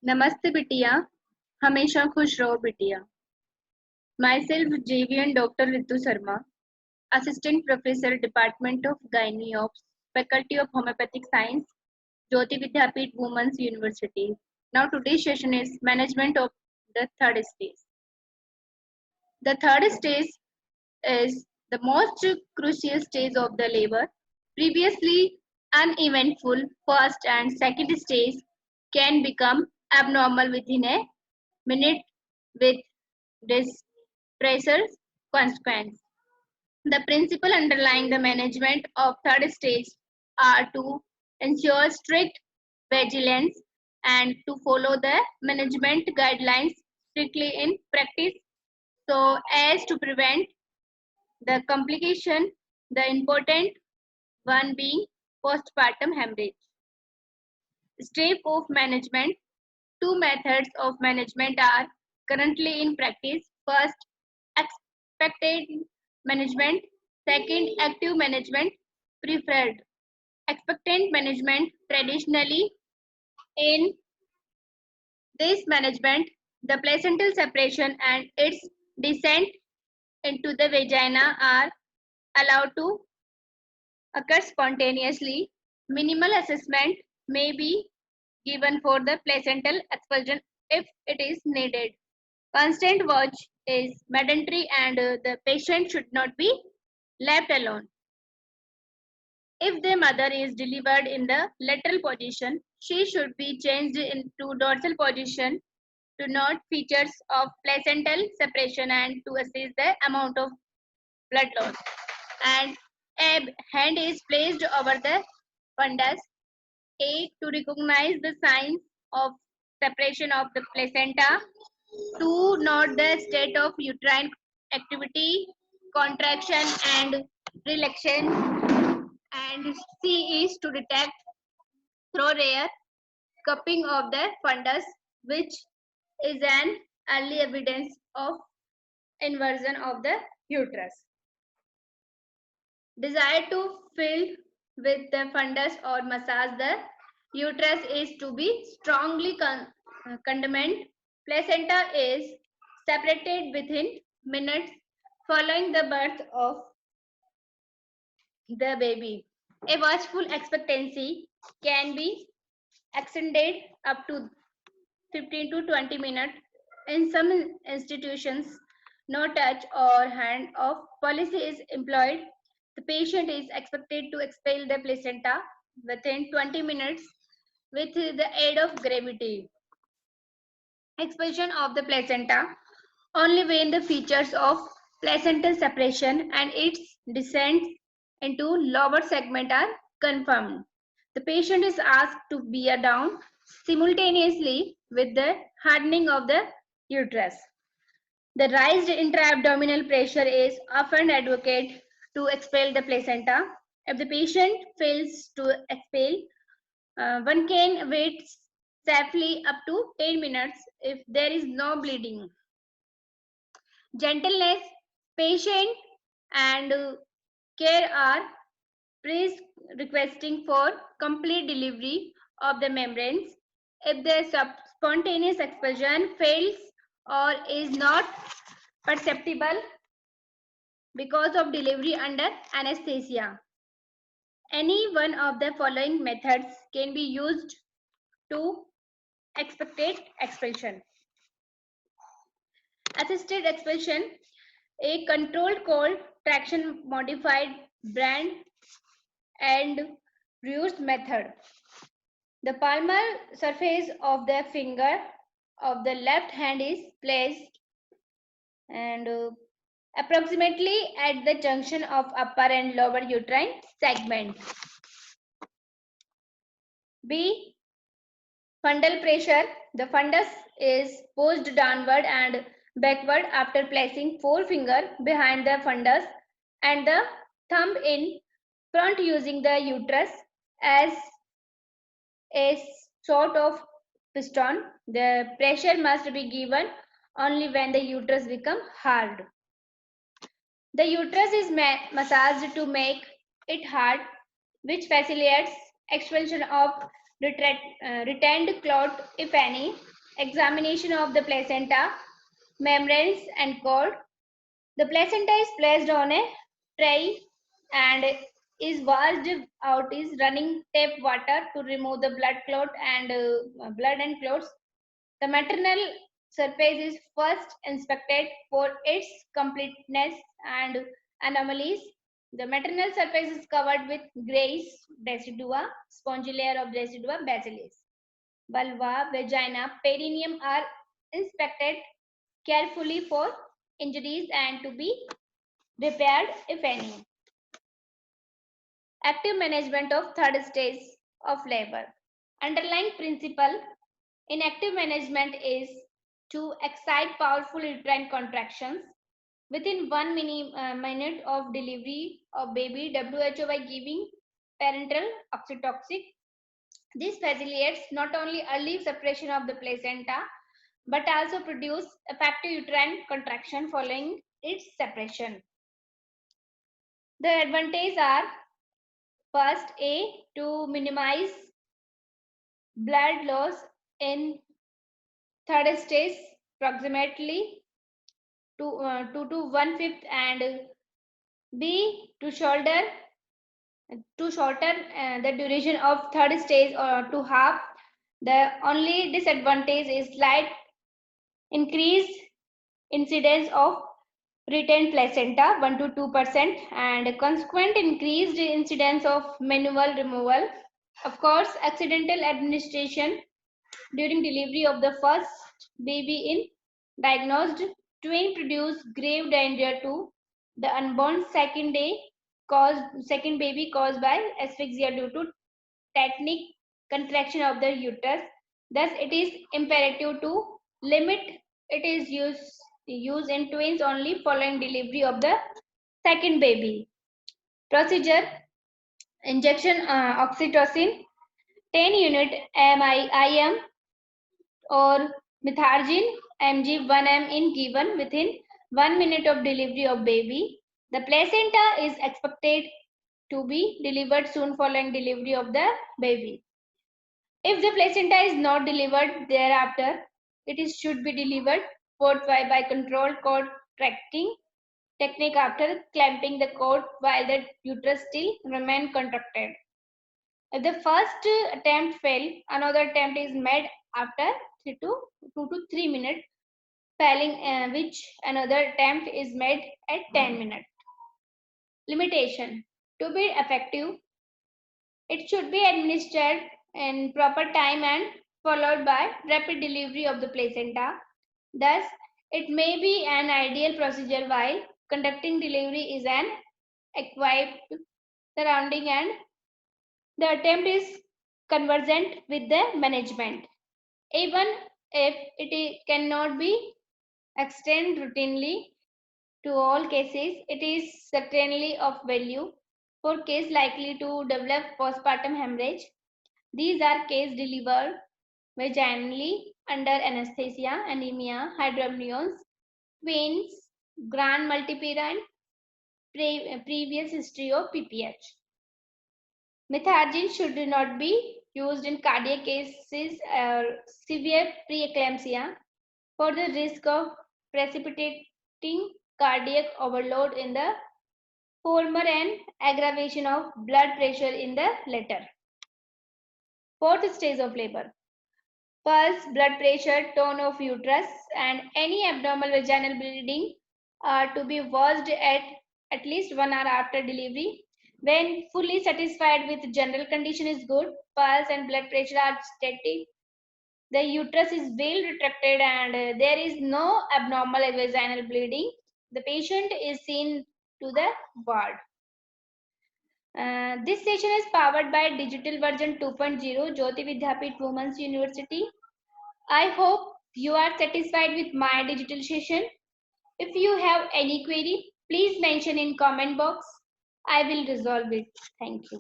नमस्ते बिटिया, हमेशा खुश रहो बिटिया। My self JVN Dr. Ritu Sharma, Assistant Professor, Department of Gynae of Faculty of Homeopathic Science, Jyoti Vidyapeeth Women's University. Now today's session is management of the third stage. The third stage is the most crucial stage of the labor. Previously uneventful first and second stage can become abnormal within a minute with disastrous consequence. The principle underlying the management of third stage are to ensure strict vigilance and to follow the management guidelines strictly in practice so as to prevent the complication, the important one being postpartum hemorrhage. Step of management. Two methods of management are currently in practice. First, expected management. Second, active management preferred. Expectant management traditionally in this management, the placental separation and its descent into the vagina are allowed to occur spontaneously. Minimal assessment may be given for the placental expulsion if it is needed. Constant watch is mandatory and the patient should not be left alone. If the mother is delivered in the lateral position, she should be changed into dorsal position to note features of placental separation and to assess the amount of blood loss. And a hand is placed over the fundus. A, to recognize the signs of separation of the placenta. 2, note the state of uterine activity, contraction and relaxation. And C is to detect through rare cupping of the fundus, which is an early evidence of inversion of the uterus. Desire to fill with the fundus or massage the uterus is to be strongly condemned. Placenta is separated within minutes following the birth of the baby. A watchful expectancy can be extended up to 15 to 20 minutes. In some institutions, no touch or hand off policy is employed. The patient is expected to expel the placenta within 20 minutes with the aid of gravity. Expulsion of the placenta only when the features of placental separation and its descent into lower segment are confirmed. The patient is asked to bear down simultaneously with the hardening of the uterus. The raised intra-abdominal pressure is often advocated to expel the placenta. If the patient fails to expel, one can wait safely up to 10 minutes if there is no bleeding. Gentleness, patience, and care are requesting for complete delivery of the membranes. If the spontaneous expulsion fails or is not perceptible because of delivery under anesthesia, any one of the following methods can be used to expected expulsion. Assisted expulsion, a controlled cold traction modified brand and reused method. The palmar surface of the finger of the left hand is placed and approximately at the junction of upper and lower uterine segment. B. Fundal pressure. The fundus is pushed downward and backward after placing forefinger behind the fundus and the thumb in front using the uterus as a sort of piston. The pressure must be given only when the uterus becomes hard. The uterus is massaged to make it hard, which facilitates expulsion of retained clot, if any, examination of the placenta, membranes and cord. The placenta is placed on a tray and is washed out is running tap water to remove the blood clot and blood and clots. The maternal surface is first inspected for its completeness and anomalies. The maternal surface is covered with grayish decidua, spongy layer of decidua bacillus. Vulva, vagina, perineum are inspected carefully for injuries and to be repaired if any. Active management of third stage of labor. Underlying principle in active management is to excite powerful uterine contractions within 1 minute of delivery of baby WHO by giving parenteral oxytocin. This facilitates not only early separation of the placenta but also produce effective uterine contraction following its separation. The advantages are first, to minimize blood loss in third stage approximately 2 to 1/5 and B to shorten the duration of third stage or to half. The only disadvantage is slight increased incidence of retained placenta 1 to 2% and consequent increased incidence of manual removal. Of course, accidental administration during delivery of the first baby in diagnosed twin produce grave danger to the unborn second baby caused by asphyxia due to tetanic contraction of the uterus. Thus, it is imperative to limit it is used in twins only following delivery of the second baby. Procedure: injection oxytocin 10 unit IM or methargine mg 1m in given within 1 minute of delivery of baby. The placenta is expected to be delivered soon following delivery of the baby. If the placenta is not delivered thereafter, should be delivered forthwith by controlled cord tracking technique after clamping the cord while the uterus still remain contracted. If the first attempt fails, another attempt is made after 2 to 3 minutes, failing which another attempt is made at 10 minutes. Limitation: to be effective, it should be administered in proper time and followed by rapid delivery of the placenta. Thus, it may be an ideal procedure while conducting delivery is an equipped surrounding and the attempt is convergent with the management. Even if it cannot be extended routinely to all cases, it is certainly of value for cases likely to develop postpartum hemorrhage. These are cases delivered vaginally under anesthesia, anemia, hydramnios, twins, grand multipara, and previous history of PPH. Methargine should not be used in cardiac cases or severe preeclampsia for the risk of precipitating cardiac overload in the former and aggravation of blood pressure in the latter. Fourth stage of labor: pulse, blood pressure, tone of uterus, and any abnormal vaginal bleeding are to be watched at least 1 hour after delivery. When fully satisfied with general condition is good, pulse and blood pressure are steady, the uterus is well retracted and there is no abnormal vaginal bleeding, the patient is seen to the ward. This session is powered by digital version 2.0 Jyoti Vidyapeeth Women's University. I hope you are satisfied with my digital session. If you have any query, please mention in comment box. I will resolve it. Thank you.